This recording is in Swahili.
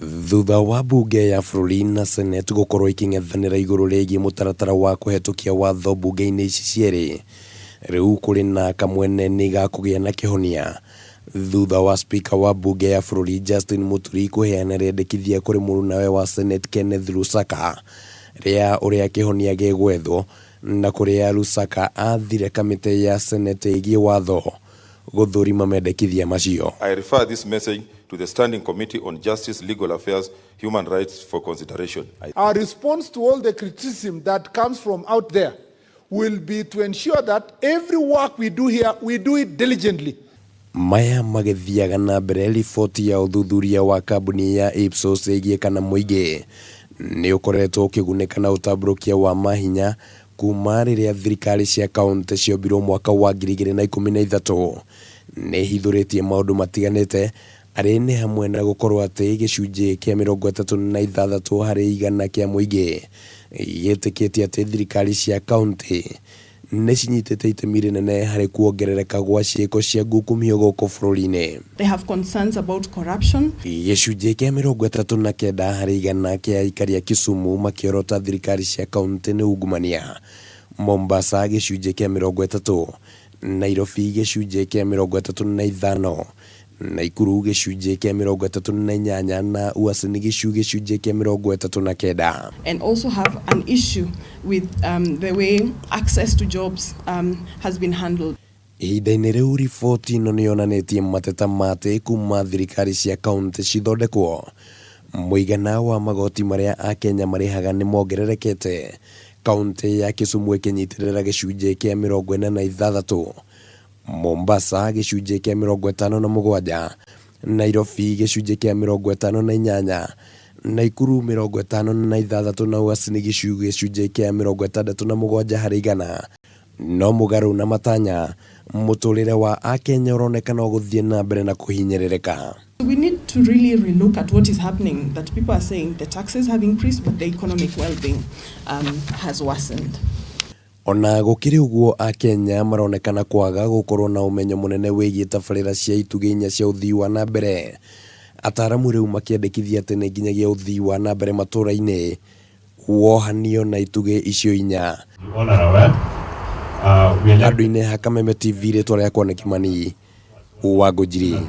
Thutha wa bunge ya bũrũri na seneti gũkorwo ikĩng'ethanĩra igũrũ rĩgiĩ mũtaratara wa kũhetũkia watho mbunge-inĩ ici cierĩ, rĩu kũrĩ na kamwene nĩ gakũgĩa na kĩhonia thutha wa spika wa bunge ya bũrũri Justin Muturi kũheana rĩendekithia kũrĩ mũrũnawe wa seneti Kenneth Lusaka rĩa ũrĩa kĩhonia gĩgwethwo, na kũrĩa Lusaka athire kamĩtĩ ya seneti ĩgiĩ watho gũthũrima mendekithia macio. I refer this message to the Standing Committee on Justice, Legal Affairs, Human Rights for consideration. Our response to all the criticism that comes from out there will be to ensure that every work we do here, we do it diligently. Maya magĩthiaga na mbere riboti ya ũthuthuria wa kambuni ya Ipsos ĩgiĩ kana mũingĩ nĩ ũkoretwo ũkĩgunĩka na ũtambũrũkia wa mahinya kuma rĩrĩa thirikari cia kaunti ciombirwo mwaka wa 2013 nĩ hithũrĩtie maũndũ matiganĩte, arĩ nĩ hamwe na gũkorwo atĩ gĩcunjĩ kĩa 36 harĩ igana kĩa mũingĩ gĩtĩkĩtie atĩ thirikari cia kaunti nĩ cinyitĩte itemi rĩnene harĩ kuongerereka gwa ciĩko cia ngukumio gũkũ bũrũri-inĩ. They have concerns about corruption. Gĩcunjĩ kĩa 39 harĩ igana kĩa aikari a Kisumu makĩorota thirikari cia kaunti nĩ ungumania. Mombasa gĩcunjĩ kĩa 30, Nairobi gĩcunjĩ kĩa 35, Nakuru gĩcunjĩ kĩa 38 na Uasin Gishu gĩcunjĩ kĩa 39. And also have an issue with the way access to jobs has been handled. Ihinda-inĩ rĩu riboti ĩno nĩ yonanĩtie mateta matĩ kuma thirikari cia kaunti cithondekwo. Mũigana wa magoti marĩa Akenya marĩhaga nĩ mongererekete, kaunti ya Kisumu ĩkĩnyitĩrĩra gĩcunjĩ kĩa 46, Mombasa gĩcunjĩ kĩa 57, Nairobi gĩcunjĩ kĩa 58, Nakuru 56 na Uasin Gishu gĩcunjĩ kĩa 67 harĩ igana. No mũgarũ na matanya, mũtũrĩre wa Akenya ũronekana gũthiĩ na mbere na kũhinyĩrĩrĩka. We need to really relook at what is happening, that people are saying the taxes have increased but the economic well-being has worsened. Ona gũkĩrĩ ũguo, Akenya maronekana kwaga gũkorwo na ũmenyo mũnene wĩgiĩ tabarĩra cia itugĩ inya cia ũthii wa na mbere. Ataaramu rĩu makĩendekithia atĩ nĩ nginyagia ũthii wa na mbere matũũra-inĩ wohanio na itugĩ icio inya. Andũ-inĩ ha Kameme TV, rĩtwa rĩakwa nĩ Kimani wa Ngũnjiri.